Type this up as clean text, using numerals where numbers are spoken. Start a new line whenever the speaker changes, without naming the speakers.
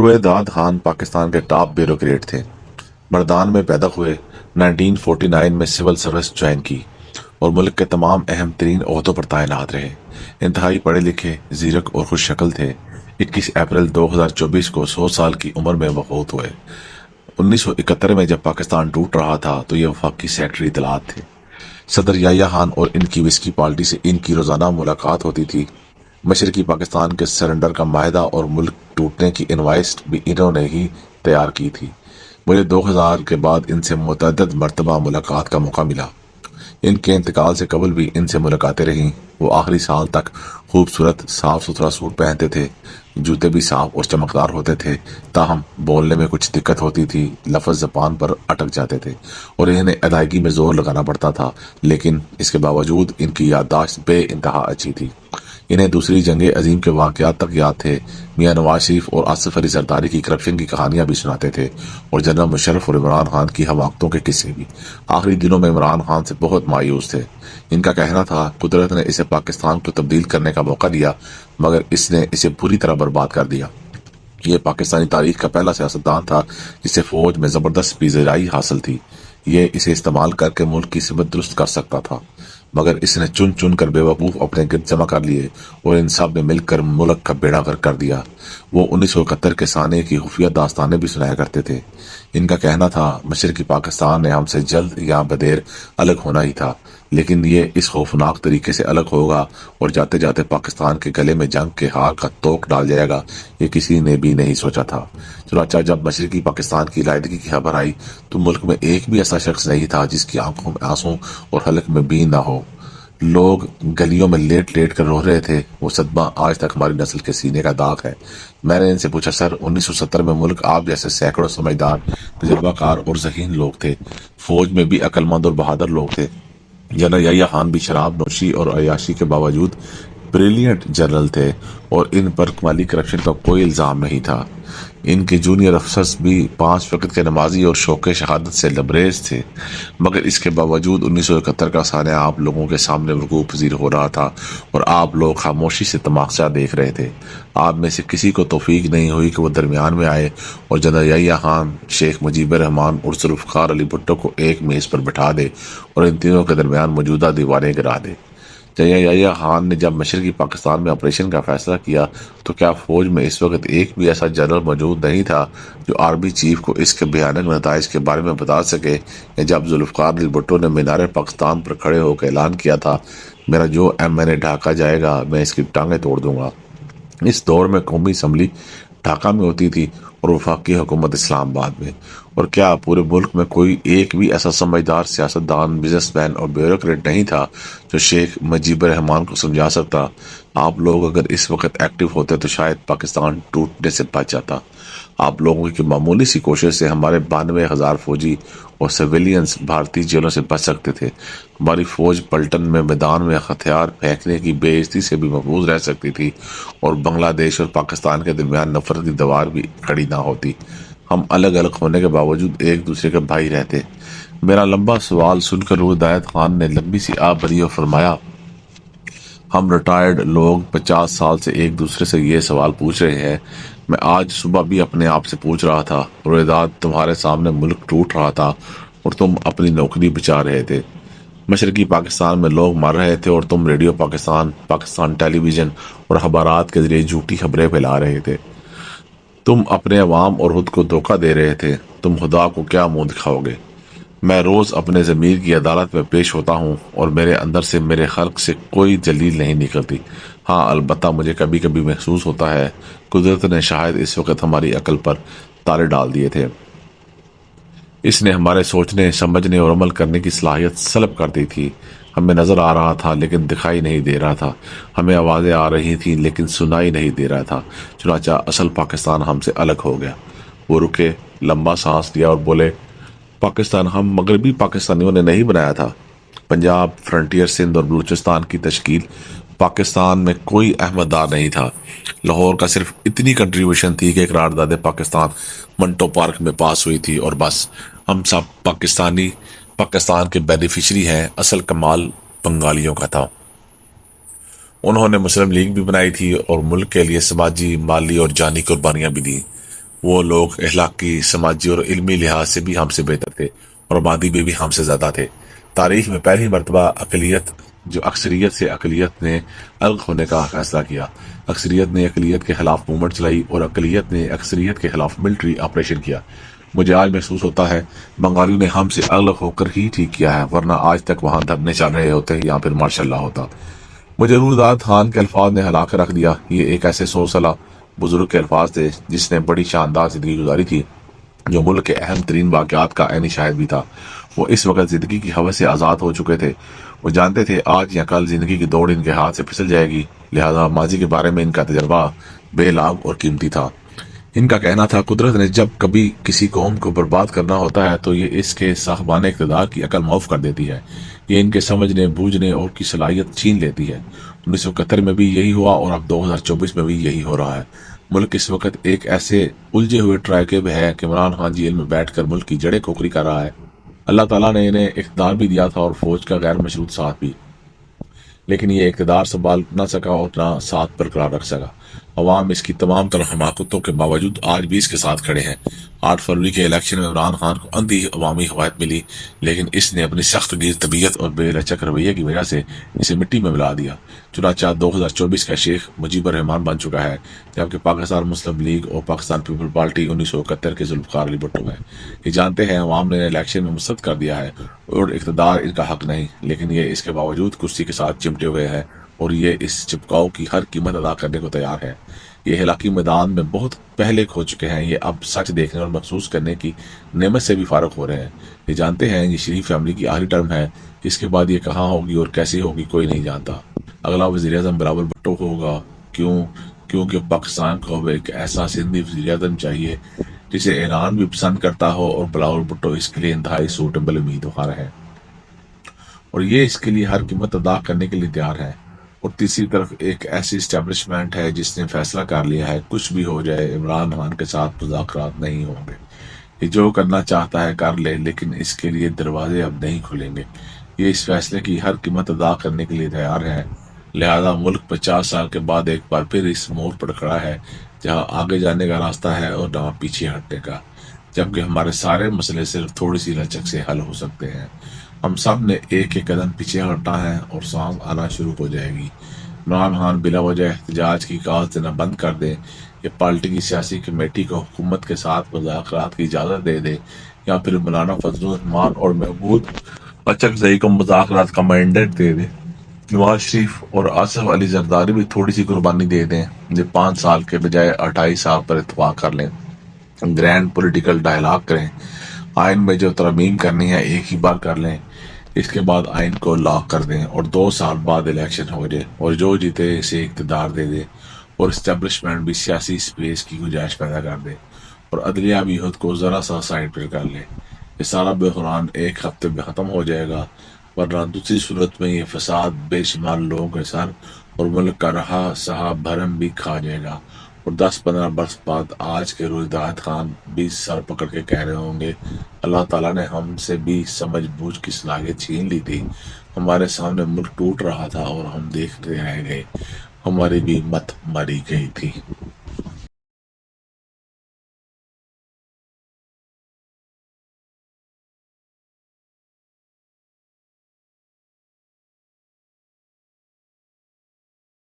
رویداد خان پاکستان کے top bureaucrat تھے۔ مردان میں پیدا ہوئے، 1949 میں سول سروس جوائن کی اور ملک کے تمام اہم ترین عہدوں پر تعینات رہے۔ انتہائی پڑھے لکھے، زیرک اور خوش شکل تھے۔ 21 اپریل 2024 کو 100 سال کی عمر میں وفات ہوئے۔ 1971 میں جب پاکستان ٹوٹ رہا تھا تو یہ وفاقی سیکرٹری اطلاعات تھے۔ صدر یحییٰ خان اور ان کی وسکی پارٹی سے ان کی روزانہ ملاقات ہوتی تھی۔ مشرقی پاکستان کے سرنڈر کا معاہدہ اور ملک ٹوٹنے کی انوائس بھی انہوں نے ہی تیار کی تھی۔ مجھے 2000 کے بعد ان سے متعدد مرتبہ ملاقات کا موقع ملا۔ ان کے انتقال سے قبل بھی ان سے ملاقاتیں رہیں۔ وہ آخری سال تک خوبصورت صاف ستھرا سوٹ پہنتے تھے، جوتے بھی صاف اور چمکدار ہوتے تھے، تاہم بولنے میں کچھ دقت ہوتی تھی، لفظ زبان پر اٹک جاتے تھے اور انہیں ادائیگی میں زور لگانا پڑتا تھا، لیکن اس کے باوجود ان کی یادداشت بے انتہا اچھی تھی۔ انہیں دوسری جنگ عظیم کے واقعات تک یاد تھے۔ میاں نواز شریف اور آصف علی زرداری کی کرپشن کی کہانیاں بھی سناتے تھے اور جنرل مشرف اور عمران خان کی حماقتوں کے قصے بھی۔ آخری دنوں میں عمران خان سے بہت مایوس تھے۔ ان کا کہنا تھا قدرت نے اسے پاکستان کو تبدیل کرنے کا موقع دیا مگر اس نے اسے بری طرح برباد کر دیا۔ یہ پاکستانی تاریخ کا پہلا سیاستدان تھا جسے فوج میں زبردست پذیرائی حاصل تھی۔ یہ اسے استعمال کر کے ملک کی سمت درست کر سکتا تھا، مگر اس نے چن چن کر بے وقوف اپنے گرد جمع کر لیے اور ان سب نے مل کر ملک کا بیڑا غرق کر دیا۔ وہ 1971 کے سانے کی خفیہ داستانیں بھی سنایا کرتے تھے۔ ان کا کہنا تھا مشرقی پاکستان نے ہم سے جلد یا بدیر الگ ہونا ہی تھا، لیکن یہ اس خوفناک طریقے سے الگ ہوگا اور جاتے جاتے پاکستان کے گلے میں جنگ کے ہار کا توق ڈال جائے گا، یہ کسی نے بھی نہیں سوچا تھا۔ چنانچہ جب مشرقی پاکستان کی علیحدگی کی خبر آئی تو ملک میں ایک بھی ایسا شخص نہیں تھا جس کی آنکھوں میں آنسو اور حلق میں بین نہ ہو۔ لوگ گلیوں میں لیٹ لیٹ کر رو رہے تھے۔ وہ صدمہ آج تک ہماری نسل کے سینے کا داغ ہے۔ میں نے ان سے پوچھا، سر 1970 میں ملک آپ جیسے سینکڑوں سمجھدار، تجربہ کار اور ذہین لوگ تھے، فوج میں بھی عقل مند اور بہادر لوگ تھے۔ جنرل یحییٰ خان بھی شراب نوشی اور عیاشی کے باوجود بریلینٹ جنرل تھے اور ان پر مالی کرپشن کا کوئی الزام نہیں تھا۔ ان کے جونیئر افسرز بھی 5 وقت کے نمازی اور شوق شہادت سے لبریز تھے، مگر اس کے باوجود 1971 کا سانحہ آپ لوگوں کے سامنے وقوع پذیر ہو رہا تھا اور آپ لوگ خاموشی سے تماشا دیکھ رہے تھے۔ آپ میں سے کسی کو توفیق نہیں ہوئی کہ وہ درمیان میں آئے اور جنرل یحییٰ خان، شیخ مجیب الرحمان اور ذوالفقار علی بھٹو کو ایک میز پر بٹھا دے اور ان تینوں کے درمیان موجودہ دیواریں گرا دے۔ جنرل یحییٰ خان نے جب مشرقی پاکستان میں آپریشن کا فیصلہ کیا تو کیا فوج میں اس وقت ایک بھی ایسا جنرل موجود نہیں تھا جو آرمی چیف کو اس کے بھیانک نتائج کے بارے میں بتا سکے؟ یا جب ذوالفقار علی بھٹو نے مینار پاکستان پر کھڑے ہو کے اعلان کیا تھا، میرا جو MNA ڈھاکہ جائے گا میں اس کی ٹانگیں توڑ دوں گا؟ اس دور میں قومی اسمبلی ڈھاکہ میں ہوتی تھی اور وفاقی حکومت اسلام آباد میں، اور کیا پورے ملک میں کوئی ایک بھی ایسا سمجھدار سیاستدان، بزنس مین اور بیوروکریٹ نہیں تھا جو شیخ مجیب الرحمان کو سمجھا سکتا؟ آپ لوگ اگر اس وقت ایکٹیو ہوتے تو شاید پاکستان ٹوٹنے سے بچ جاتا۔ آپ لوگوں کی معمولی سی کوشش سے ہمارے 92,000 فوجی اور سویلینز بھارتی جیلوں سے بچ سکتے تھے۔ ہماری فوج پلٹن میں میدان میں ہتھیار پھینکنے کی بے عزتی سے بھی محفوظ رہ سکتی تھی اور بنگلہ دیش اور پاکستان کے درمیان نفرت کی دیوار بھی کھڑی نہ ہوتی۔ ہم الگ الگ ہونے کے باوجود ایک دوسرے کے بھائی رہتے۔ میرا لمبا سوال سن کر رویداد خان نے لمبی سی آہ بھری اور فرمایا، ہم ریٹائرڈ لوگ 50 سال سے ایک دوسرے سے یہ سوال پوچھ رہے ہیں۔ میں آج صبح بھی اپنے آپ سے پوچھ رہا تھا۔ رویداد، تمہارے سامنے ملک ٹوٹ رہا تھا اور تم اپنی نوکری بچا رہے تھے۔ مشرقی پاکستان میں لوگ مر رہے تھے اور تم ریڈیو پاکستان، پاکستان ٹیلی ویژن اور اخبارات کے ذریعے جھوٹی خبریں پھیلا رہے تھے۔ تم اپنے عوام اور خود کو دھوکہ دے رہے تھے۔ تم خدا کو کیا منہ دکھاؤ گے؟ میں روز اپنے ضمیر کی عدالت میں پیش ہوتا ہوں اور میرے اندر سے، میرے خلق سے کوئی دلیل نہیں نکلتی۔ ہاں، البتہ مجھے کبھی کبھی محسوس ہوتا ہے قدرت نے شاید اس وقت ہماری عقل پر تالے ڈال دیے تھے۔ اس نے ہمارے سوچنے، سمجھنے اور عمل کرنے کی صلاحیت سلب کر دی تھی۔ ہمیں نظر آ رہا تھا لیکن دکھائی نہیں دے رہا تھا، ہمیں آوازیں آ رہی تھیں لیکن سنائی نہیں دے رہا تھا۔ چنانچہ اصل پاکستان ہم سے الگ ہو گیا۔ وہ رکے، لمبا سانس لیا اور بولے، پاکستان ہم مغربی پاکستانیوں نے نہیں بنایا تھا۔ پنجاب، فرنٹیئر سندھ اور بلوچستان کی تشکیل پاکستان میں کوئی احمد دار نہیں تھا۔ لاہور کا صرف اتنی کنٹریبیوشن تھی کہ قرارداد پاکستان منٹو پارک میں پاس ہوئی تھی اور بس۔ ہم سب پاکستان کے بینیفیشری ہیں۔ اصل کمال بنگالیوں کا تھا۔ انہوں نے مسلم لیگ بھی بنائی تھی اور ملک کے لیے سماجی، مالی اور جانی قربانیاں بھی دیں۔ وہ لوگ اخلاقی، سماجی اور علمی لحاظ سے بھی ہم سے بہتر تھے اور مادی میں بھی ہم سے زیادہ تھے۔ تاریخ میں پہلی مرتبہ اکثریت سے اقلیت نے الگ ہونے کا فیصلہ کیا۔ اکثریت نے اقلیت کے خلاف موومنٹ چلائی اور اقلیت نے اکثریت کے خلاف ملٹری آپریشن کیا۔ مجھے آج محسوس ہوتا ہے بنگالیوں نے ہم سے الگ ہو کر ہی ٹھیک کیا ہے، ورنہ آج تک وہاں دھرنے چل رہے ہوتے یا پھر ماشاء اللہ ہوتا۔ مجھے نورداد خان کے الفاظ نے ہلا کر رکھ دیا۔ یہ ایک ایسے 100 سالہ بزرگ کے الفاظ تھے جس نے بڑی شاندار زندگی گزاری تھی، جو ملک کے اہم ترین واقعات کا عینی شاہد بھی تھا۔ وہ اس وقت زندگی کی ہوس سے آزاد ہو چکے تھے۔ وہ جانتے تھے آج یا کل زندگی کی دوڑ ان کے ہاتھ سے پھسل جائے گی، لہذا ماضی کے بارے میں ان کا تجربہ بے لاگ اور قیمتی تھا۔ ان کا کہنا تھا قدرت نے جب کبھی کسی قوم کو برباد کرنا ہوتا ہے تو یہ اس کے صاحبان اقتدار کی عقل معاف کر دیتی ہے، یہ ان کے سمجھنے بوجھنے اور کی صلاحیت چھین لیتی ہے۔ 1971 میں بھی یہی ہوا اور اب 2024 میں بھی یہی ہو رہا ہے۔ ملک اس وقت ایک ایسے الجھے ہوئے ٹرائیب ہے کہ عمران خان جیل میں بیٹھ کر ملک کی جڑیں کھوکھری کر رہا ہے۔ اللہ تعالیٰ نے انہیں اقتدار بھی دیا تھا اور فوج کا غیر مشروط ساتھ بھی، لیکن یہ اقتدار سنبھال نہ سکا اور نہ ساتھ برقرار رکھ سکا۔ عوام اس کی تمام تر حماقتوں کے باوجود آج بھی اس کے ساتھ کھڑے ہیں۔ 8 فروری کے الیکشن میں عمران خان کو اندھی عوامی حمایت ملی، لیکن اس نے اپنی سخت گیر طبیعت اور بے لچک رویے کی وجہ سے اسے مٹی میں ملا دیا۔ چنانچہ 2024 کا شیخ مجیب الرحمان بن چکا ہے، جبکہ پاکستان مسلم لیگ اور پاکستان پیپل پارٹی 1971 کے ذوالفقار علی بھٹو ہے۔ یہ جانتے ہیں عوام نے الیکشن میں مسترد کر دیا ہے اور اقتدار ان کا حق نہیں، لیکن یہ اس کے باوجود کرسی کے ساتھ چمٹے ہوئے ہے اور یہ اس چپکاؤ کی ہر قیمت ادا کرنے کو تیار ہے۔ یہ علاقی میدان میں بہت پہلے کھو چکے ہیں، یہ اب سچ دیکھنے اور محسوس کرنے کی نعمت سے بھی فارغ ہو رہے ہیں۔ یہ جانتے ہیں یہ شریف فیملی کی آخری ٹرم ہے، اس کے بعد یہ کہاں ہوگی اور کیسے ہوگی کوئی نہیں جانتا۔ اگلا وزیر اعظم بلاول بھٹو ہوگا۔ کیونکہ پاکستان کو اب ایک ایسا سندھی وزیر اعظم چاہیے جسے ایران بھی پسند کرتا ہو، اور بلاول بھٹو اس کے لیے انتہائی سوٹیبل امیدوار ہے اور یہ اس کے لیے ہر قیمت ادا کرنے کے لیے تیار ہے۔ اور تیسری طرف ایک ایسی اسٹیبلشمنٹ ہے جس نے فیصلہ کر لیا ہے کچھ بھی ہو جائے عمران خان کے ساتھ مذاکرات نہیں ہوں گے۔ یہ جو کرنا چاہتا ہے کر لے، لیکن اس کے لیے دروازے اب نہیں کھلیں گے۔ یہ اس فیصلے کی ہر قیمت ادا کرنے کے لیے تیار ہے، لہذا ملک 50 سال کے بعد ایک بار پھر اس موڑ پر کھڑا ہے جہاں آگے جانے کا راستہ ہے اور نہ پیچھے ہٹنے کا، جبکہ ہمارے سارے مسئلے صرف تھوڑی سی لچک سے حل ہو سکتے ہیں۔ ہم سب نے ایک ایک قدم پیچھے ہٹنا ہے اور سانس آنا شروع ہو جائے گی۔ عمران خان بلا وجہ احتجاج کی کاغذ دینا بند کر دیں، یا پارٹی کی سیاسی کمیٹی کو حکومت کے ساتھ مذاکرات کی اجازت دے دے، یا پھر مولانا فضل الرحمان اور محمود اچکزئی کو مذاکرات کا مینڈیٹ دے دے۔ نواز شریف اور آصف علی زرداری بھی تھوڑی سی قربانی دے دیں، جو 5 سال کے بجائے 28 سال پر اتفاق کر لیں، گرینڈ پولیٹیکل ڈائلاگ کریں، آئین میں جو ترمیم کرنی ہے ایک ہی بار کر لیں، اس کے بعد آئین کو لاک کر دیں اور 2 سال بعد الیکشن ہو جائے اور جو جیتے اسے اقتدار دے دے، اور اسٹیبلشمنٹ بھی سیاسی سپیس کی گنجائش پیدا کر دے اور عدلیہ بھی خود کو ذرا سا سائڈ پہ کر لے۔ یہ سارا بحران ایک ہفتے میں ختم ہو جائے گا، ورنہ دوسری صورت میں یہ فساد بے شمار لوگوں کے سر اور ملک کا رہا سہا بھرم بھی کھا جائے گا، اور 10-15 برس بعد آج کے روز ہدایت خان بھی سر پکڑ کے کہہ رہے ہوں گے اللہ تعالیٰ نے ہم سے بھی سمجھ بوجھ کی صلاحیت چھین لی تھی، ہمارے سامنے ملک ٹوٹ رہا تھا اور ہم دیکھتے رہ گئے، ہماری بھی مت ماری گئی تھی۔